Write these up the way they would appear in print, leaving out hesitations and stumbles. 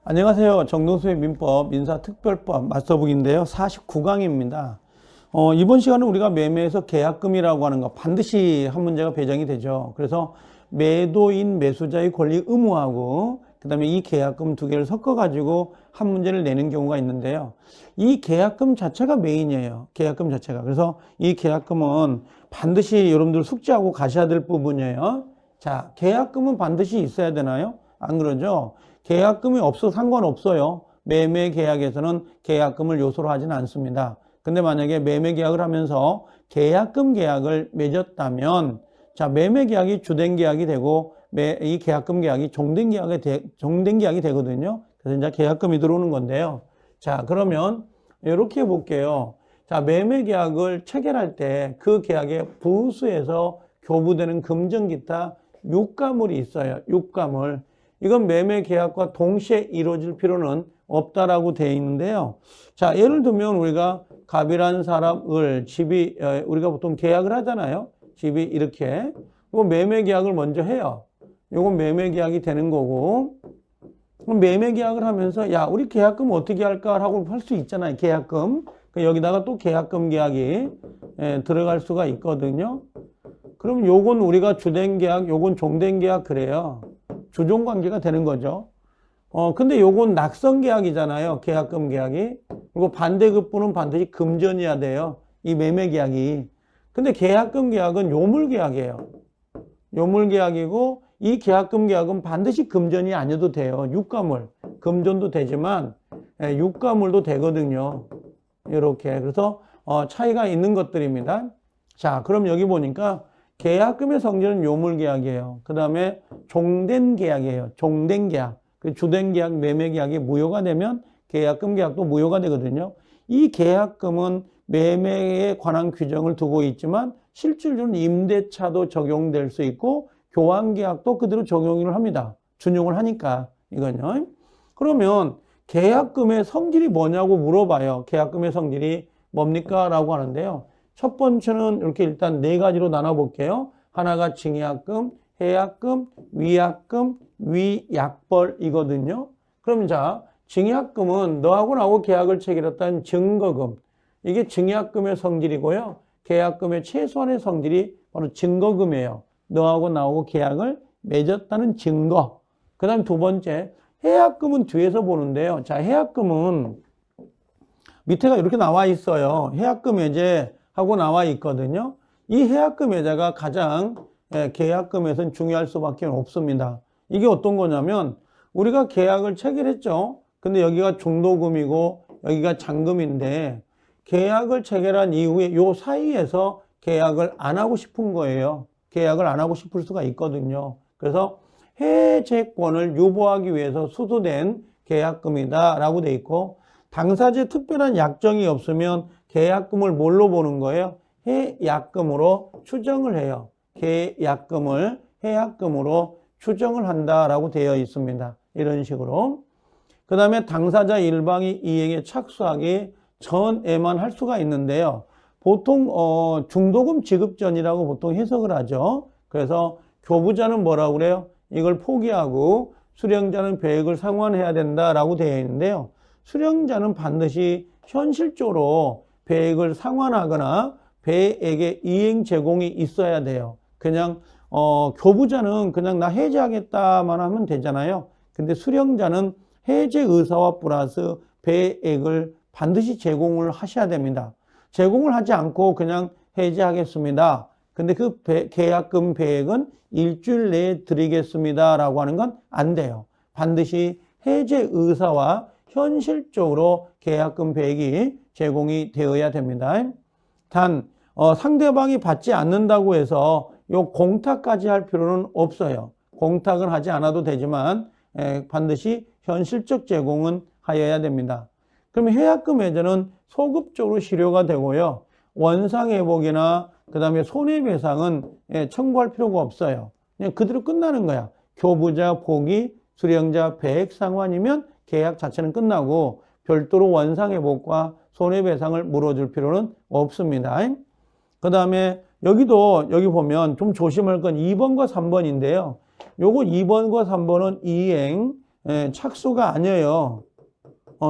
안녕하세요. 정동수의 민법 민사특별법 마스터북인데요. 49강입니다. 이번 시간은 우리가 매매에서 계약금이라고 하는 거 반드시 한 문제가 배정이 되죠. 그래서 매도인 매수자의 권리 의무하고 그 다음에 이 계약금 두 개를 섞어가지고 한 문제를 내는 경우가 있는데요. 이 계약금 자체가 메인이에요. 계약금 자체가. 그래서 이 계약금은 반드시 여러분들 숙지하고 가셔야 될 부분이에요. 자, 계약금은 반드시 있어야 되나요? 안 그러죠? 계약금이 없어도 상관없어요. 매매 계약에서는 계약금을 요소로 하지는 않습니다. 근데 만약에 매매 계약을 하면서 계약금 계약을 맺었다면, 자, 매매 계약이 주된 계약이 되고, 이 계약금 계약이 종된 계약이 되거든요. 그래서 이제 계약금이 들어오는 건데요. 자, 그러면 이렇게 볼게요. 자, 매매 계약을 체결할 때 그 계약의 부수에서 교부되는 금전기타 유가물이 있어요. 유가물. 이건 매매 계약과 동시에 이루어질 필요는 없다라고 되어 있는데요. 자, 예를 들면 우리가 갑이라는 사람을 집이 우리가 보통 계약을 하잖아요. 집이 이렇게 이거 매매 계약을 먼저 해요. 이건 매매 계약이 되는 거고, 그럼 매매 계약을 하면서 야, 우리 계약금 어떻게 할까라고 할 수 있잖아요. 계약금. 여기다가 또 계약금 계약이 들어갈 수가 있거든요. 그럼 요건 우리가 주된 계약, 요건 종된 계약 그래요. 주종 관계가 되는 거죠. 근데 요건 낙선 계약이잖아요. 계약금 계약이. 그리고 반대급부는 반드시 금전이어야 돼요. 이 매매 계약이. 근데 계약금 계약은 요물 계약이에요. 요물 계약이고 이 계약금 계약은 반드시 금전이 아니어도 돼요. 유가물. 금전도 되지만 유가물도 되거든요. 이렇게. 그래서 차이가 있는 것들입니다. 자, 그럼 여기 보니까 계약금의 성질은 요물 계약이에요. 그 다음에 종된 계약이에요. 종된 계약. 주된 계약, 매매 계약이 무효가 되면 계약금 계약도 무효가 되거든요. 이 계약금은 매매에 관한 규정을 두고 있지만 실질적으로 임대차도 적용될 수 있고 교환 계약도 그대로 적용을 합니다. 준용을 하니까 이건요. 그러면 계약금의 성질이 뭐냐고 물어봐요. 계약금의 성질이 뭡니까? 라고 하는데요. 첫 번째는 이렇게 일단 네 가지로 나눠볼게요. 하나가 증약금, 해약금, 위약금, 위약벌이거든요. 그럼 자, 증약금은 너하고 나하고 계약을 체결했다는 증거금. 이게 증약금의 성질이고요. 계약금의 최소한의 성질이 바로 증거금이에요. 너하고 나하고 계약을 맺었다는 증거. 그 다음 두 번째, 해약금은 뒤에서 보는데요. 자, 해약금은 밑에가 이렇게 나와 있어요. 해약금 해제 하고 나와 있거든요. 이 해약금 해제가 가장 계약금에서는 중요할 수밖에 없습니다. 이게 어떤 거냐면 우리가 계약을 체결했죠. 근데 여기가 중도금이고 여기가 잔금인데 계약을 체결한 이후에 요 사이에서 계약을 안 하고 싶은 거예요. 계약을 안 하고 싶을 수가 있거든요. 그래서 해제권을 유보하기 위해서 수수된 계약금이다 라고 돼 있고, 당사자의 특별한 약정이 없으면 계약금을 뭘로 보는 거예요? 해약금으로 추정을 해요. 계약금을 해약금으로 추정을 한다라고 되어 있습니다. 이런 식으로. 그 다음에 당사자 일방이 이행에 착수하기 전에만 할 수가 있는데요. 보통 중도금 지급 전이라고 보통 해석을 하죠. 그래서 교부자는 뭐라고 그래요? 이걸 포기하고 수령자는 배액을 상환해야 된다라고 되어 있는데요. 수령자는 반드시 현실적으로 배액을 상환하거나 배액의 이행 제공이 있어야 돼요. 그냥 교부자는 그냥 나 해제하겠다만 하면 되잖아요. 근데 수령자는 해제 의사와 플러스 배액을 반드시 제공을 하셔야 됩니다. 제공을 하지 않고 그냥 해제하겠습니다. 근데 그 계약금 배액은 일주일 내에 드리겠습니다 라고 하는 건 안 돼요. 반드시 해제 의사와 현실적으로 계약금 배액이 제공이 되어야 됩니다. 단 상대방이 받지 않는다고 해서 요 공탁까지 할 필요는 없어요. 공탁은 하지 않아도 되지만 반드시 현실적 제공은 하여야 됩니다. 그럼 해약금 해제는 소급적으로 실효가 되고요. 원상회복이나 그 다음에 손해배상은 청구할 필요가 없어요. 그냥 그대로 끝나는 거야. 교부자 포기, 수령자 배액 상환이면 계약 자체는 끝나고 별도로 원상회복과 손해배상을 물어줄 필요는 없습니다. 그 다음에 여기 보면 좀 조심할 건 2번과 3번인데요. 요거 2번과 3번은 이행, 착수가 아니에요.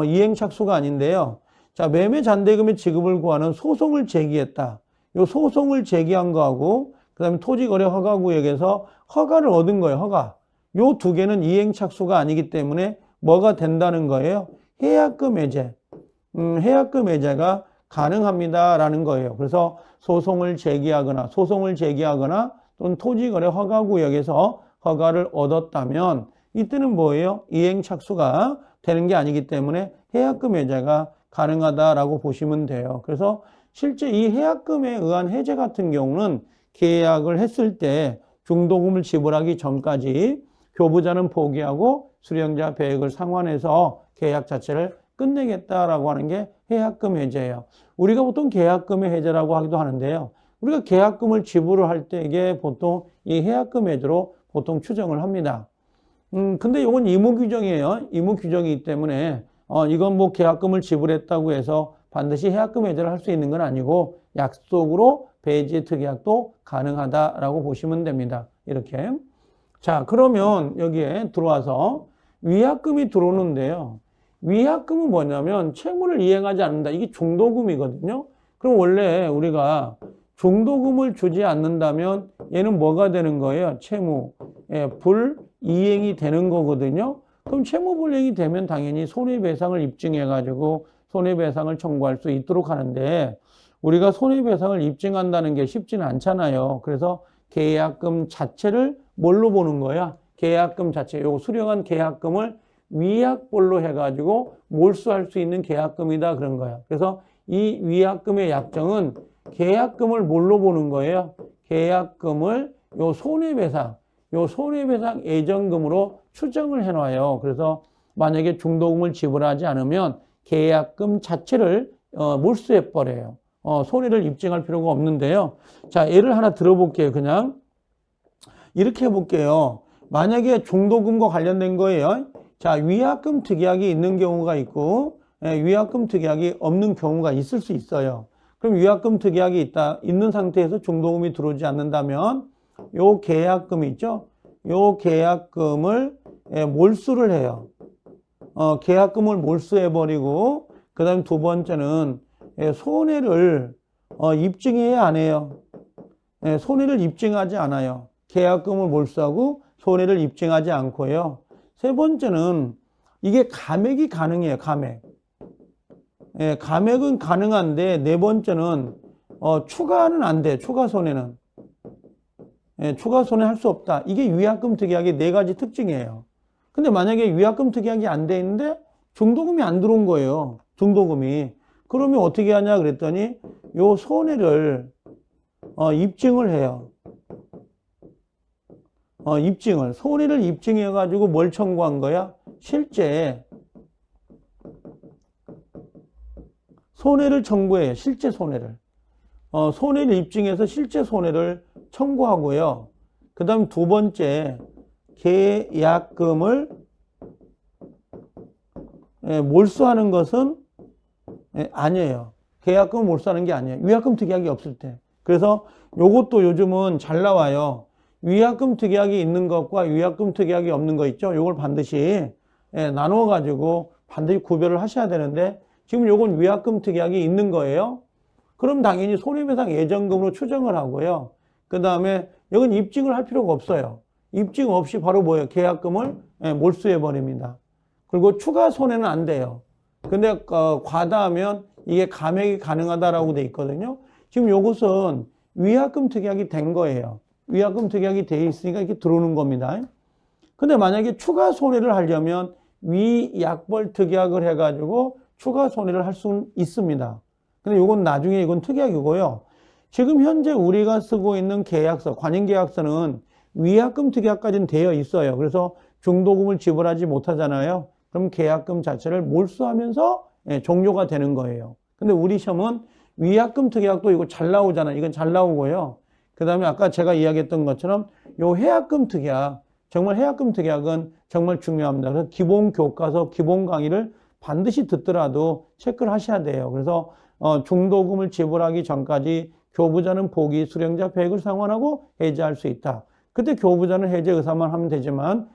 이행 착수가 아닌데요. 자, 매매 잔대금의 지급을 구하는 소송을 제기했다. 요 소송을 제기한 거하고 그다음에 토지거래 허가구역에서 허가를 얻은 거예요. 허가. 요 두 개는 이행 착수가 아니기 때문에 뭐가 된다는 거예요? 해약금 해제. 해약금 해제가 가능합니다라는 거예요. 그래서 소송을 제기하거나 또는 토지거래 허가구역에서 허가를 얻었다면 이때는 뭐예요? 이행 착수가 되는 게 아니기 때문에 해약금 해제가 가능하다라고 보시면 돼요. 그래서 실제 이 해약금에 의한 해제 같은 경우는 계약을 했을 때 중도금을 지불하기 전까지 교부자는 포기하고 수령자 배액을 상환해서 계약 자체를 끝내겠다라고 하는 게 해약금 해제예요. 우리가 보통 계약금의 해제라고 하기도 하는데요. 우리가 계약금을 지불을 할 때 이게 보통 이 해약금 해제로 보통 추정을 합니다. 근데 이건 의무 규정이에요. 의무 규정이기 때문에 이건 뭐 계약금을 지불했다고 해서 반드시 해약금 해제를 할 수 있는 건 아니고 약속으로 배지 특약도 가능하다라고 보시면 됩니다. 이렇게. 자, 그러면 여기에 들어와서 위약금이 들어오는데요. 위약금은 뭐냐면 채무를 이행하지 않는다. 이게 중도금이거든요. 그럼 원래 우리가 중도금을 주지 않는다면 얘는 뭐가 되는 거예요? 채무 불이행이 되는 거거든요. 그럼 채무 불이행이 되면 당연히 손해배상을 입증해가지고 손해배상을 청구할 수 있도록 하는데 우리가 손해배상을 입증한다는 게 쉽지는 않잖아요. 그래서 계약금 자체를 뭘로 보는 거야? 계약금 자체, 요 수령한 계약금을 위약벌로 해가지고 몰수할 수 있는 계약금이다 그런 거야. 그래서 이 위약금의 약정은 계약금을 뭘로 보는 거예요? 계약금을 요 손해배상 예정금으로 추정을 해놔요. 그래서 만약에 중도금을 지불하지 않으면 계약금 자체를 몰수해버려요. 손해를 입증할 필요가 없는데요. 자, 예를 하나 들어볼게요. 그냥 이렇게 해볼게요. 만약에 중도금과 관련된 거예요. 자, 위약금 특약이 있는 경우가 있고 위약금 특약이 없는 경우가 있을 수 있어요. 그럼 위약금 특약이 있는 상태에서 중도금이 들어오지 않는다면 요 계약금 있죠? 요 계약금을 몰수를 해요. 계약금을 몰수해버리고 그 다음 두 번째는 손해를 입증해야 안 해요. 손해를 입증하지 않아요. 계약금을 몰수하고 손해를 입증하지 않고요. 세 번째는 이게 감액이 가능해요. 감액. 감액은 가능한데 네 번째는 추가는 안 돼. 추가 손해는. 추가 손해 할 수 없다. 이게 위약금 특약의 네 가지 특징이에요. 근데 만약에 위약금 특약이 안 돼 있는데 중도금이 안 들어온 거예요. 중도금이. 그러면 어떻게 하냐 그랬더니 요 손해를 입증을 해요. 손해를 입증해 가지고 뭘 청구한 거야? 실제 손해를 청구해요. 실제 손해를. 손해를 입증해서 실제 손해를 청구하고요. 그 다음 두 번째, 계약금을 몰수하는 것은 아니에요. 계약금을 몰수하는 게 아니에요. 위약금 특약이 없을 때. 그래서 요것도 요즘은 잘 나와요. 위약금 특약이 있는 것과 위약금 특약이 없는 거 있죠. 요걸 반드시 나눠 가지고 반드시 구별을 하셔야 되는데 지금 요건 위약금 특약이 있는 거예요. 그럼 당연히 손해배상 예정금으로 추정을 하고요. 그 다음에 이건 입증을 할 필요가 없어요. 입증 없이 바로 뭐예요? 계약금을 몰수해 버립니다. 그리고 추가 손해는 안 돼요. 근데 과다하면 이게 감액이 가능하다라고 돼 있거든요. 지금 요것은 위약금 특약이 된 거예요. 위약금 특약이 돼 있으니까 이렇게 들어오는 겁니다. 근데 만약에 추가 손해를 하려면 위약벌 특약을 해가지고 추가 손해를 할 수는 있습니다. 근데 이건 나중에 이건 특약이고요. 지금 현재 우리가 쓰고 있는 계약서, 관행계약서는 위약금 특약까지는 되어 있어요. 그래서 중도금을 지불하지 못하잖아요. 그럼 계약금 자체를 몰수하면서 종료가 되는 거예요. 근데 우리 시험은 위약금 특약도 이거 잘 나오잖아요. 이건 잘 나오고요. 그 다음에 아까 제가 이야기했던 것처럼 요 해약금 특약, 정말 해약금 특약은 정말 중요합니다. 그래서 기본 교과서, 기본 강의를 반드시 듣더라도 체크를 하셔야 돼요. 그래서 중도금을 지불하기 전까지 교부자는 포기, 수령자 배액을 상환하고 해지할 수 있다. 그때 교부자는 해지 의사만 하면 되지만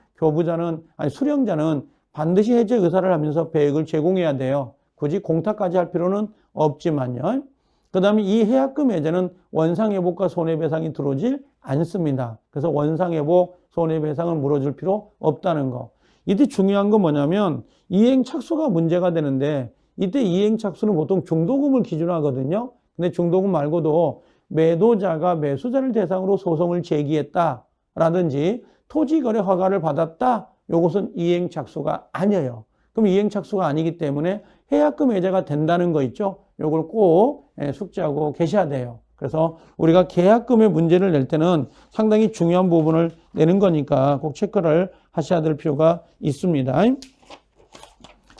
수령자는 반드시 해제 의사를 하면서 배액을 제공해야 돼요. 굳이 공탁까지 할 필요는 없지만요. 그 다음에 이 해약금 해제는 원상회복과 손해배상이 들어오질 않습니다. 그래서 원상회복, 손해배상을 물어줄 필요 없다는 거. 이때 중요한 건 뭐냐면 이행착수가 문제가 되는데 이때 이행착수는 보통 중도금을 기준으로 하거든요. 근데 중도금 말고도 매도자가 매수자를 대상으로 소송을 제기했다라든지 토지거래 허가를 받았다. 이것은 이행착수가 아니에요. 그럼 이행착수가 아니기 때문에 해약금 해제가 된다는 거 있죠. 이걸 꼭 숙지하고 계셔야 돼요. 그래서 우리가 계약금의 문제를 낼 때는 상당히 중요한 부분을 내는 거니까 꼭 체크를 하셔야 될 필요가 있습니다.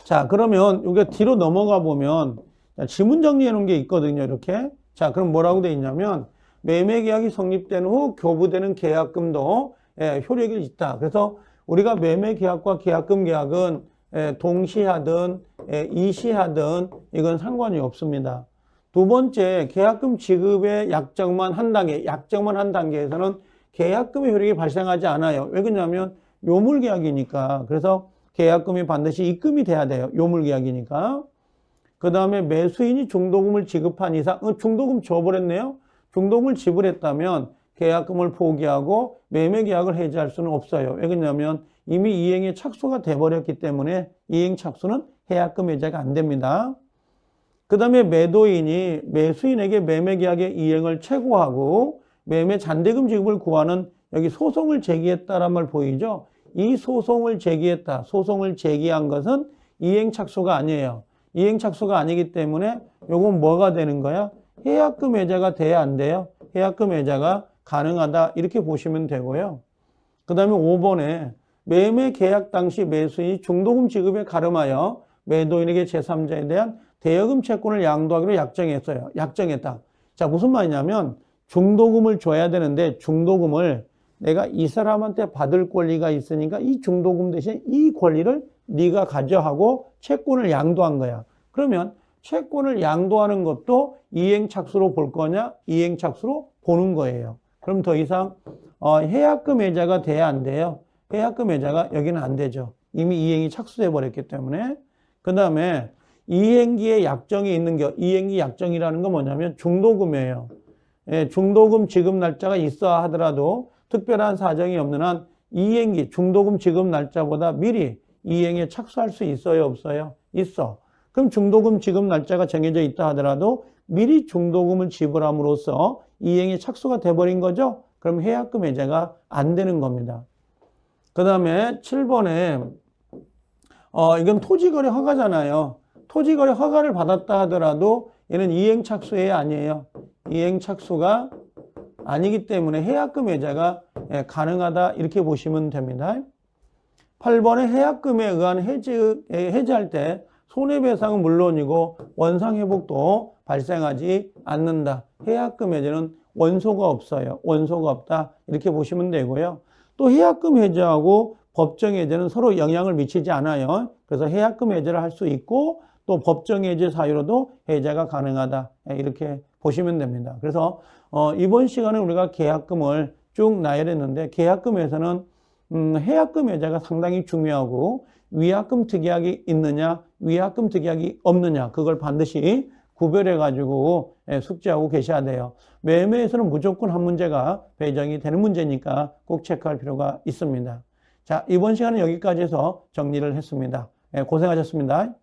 자, 그러면 우리가 뒤로 넘어가 보면 지문 정리해 놓은 게 있거든요. 이렇게. 자, 그럼 뭐라고 돼 있냐면 매매계약이 성립된 후 교부되는 계약금도 효력이 있다. 그래서 우리가 매매계약과 계약금 계약은 동시하든 이시하든 이건 상관이 없습니다. 두 번째, 계약금 지급의 약정만 한 단계에서는 계약금의 효력이 발생하지 않아요. 왜 그러냐면 요물계약이니까. 그래서 계약금이 반드시 입금이 돼야 돼요. 요물계약이니까. 그 다음에 매수인이 중도금을 지급한 이상, 중도금 줘버렸네요. 중도금을 지불했다면 계약금을 포기하고 매매계약을 해지할 수는 없어요. 왜 그러냐면 이미 이행에 착수가 돼버렸기 때문에 이행 착수는 해약금 해제가 안 됩니다. 그 다음에 매도인이 매수인에게 매매계약의 이행을 최고하고 매매 잔대금 지급을 구하는 여기 소송을 제기했다란 말 보이죠? 이 소송을 제기했다. 소송을 제기한 것은 이행 착수가 아니에요. 이행 착수가 아니기 때문에 요건 뭐가 되는 거야? 해약금 해제가 돼야 안 돼요? 해약금 해제가 가능하다. 이렇게 보시면 되고요. 그 다음에 5번에 매매 계약 당시 매수인이 중도금 지급에 가름하여 매도인에게 제3자에 대한 대여금 채권을 양도하기로 약정했다. 자, 무슨 말이냐면 중도금을 줘야 되는데 중도금을 내가 이 사람한테 받을 권리가 있으니까 이 중도금 대신 이 권리를 네가 가져하고 채권을 양도한 거야. 그러면 채권을 양도하는 것도 이행착수로 볼 거냐? 이행착수로 보는 거예요. 그럼 더 이상 해약금 해제가 돼야 안 돼요? 해약금 해제가 여기는 안 되죠. 이미 이행이 착수돼 버렸기 때문에. 그 다음에 이행기에 약정이 있는 게 이행기 약정이라는 건 뭐냐면 중도금이에요. 중도금 지급 날짜가 있어 하더라도 특별한 사정이 없는 한 이행기 중도금 지급 날짜보다 미리 이행에 착수할 수 있어요, 없어요? 있어. 그럼 중도금 지급 날짜가 정해져 있다 하더라도 미리 중도금을 지불함으로써 이행에 착수가 돼버린 거죠? 그럼 해약금 해제가 안 되는 겁니다. 그 다음에 7번에 이건 토지거래 허가잖아요. 토지거래 허가를 받았다 하더라도 얘는 이행착수예요, 아니에요? 이행착수가 아니기 때문에 해약금 해제가 가능하다 이렇게 보시면 됩니다. 8번에 해약금에 의한 해지할 때 손해배상은 물론이고 원상회복도 발생하지 않는다. 해약금 해제는 원소가 없어요. 원소가 없다 이렇게 보시면 되고요. 또 해약금 해제하고 법정 해제는 서로 영향을 미치지 않아요. 그래서 해약금 해제를 할 수 있고 또 법정 해제 사유로도 해제가 가능하다 이렇게 보시면 됩니다. 그래서 이번 시간에 우리가 계약금을 쭉 나열했는데 계약금에서는 해약금 해제가 상당히 중요하고 위약금 특약이 있느냐 위약금 특약이 없느냐 그걸 반드시 구별해 가지고 숙지하고 계셔야 돼요. 매매에서는 무조건 한 문제가 배정이 되는 문제니까 꼭 체크할 필요가 있습니다. 자, 이번 시간은 여기까지 해서 정리를 했습니다. 고생하셨습니다.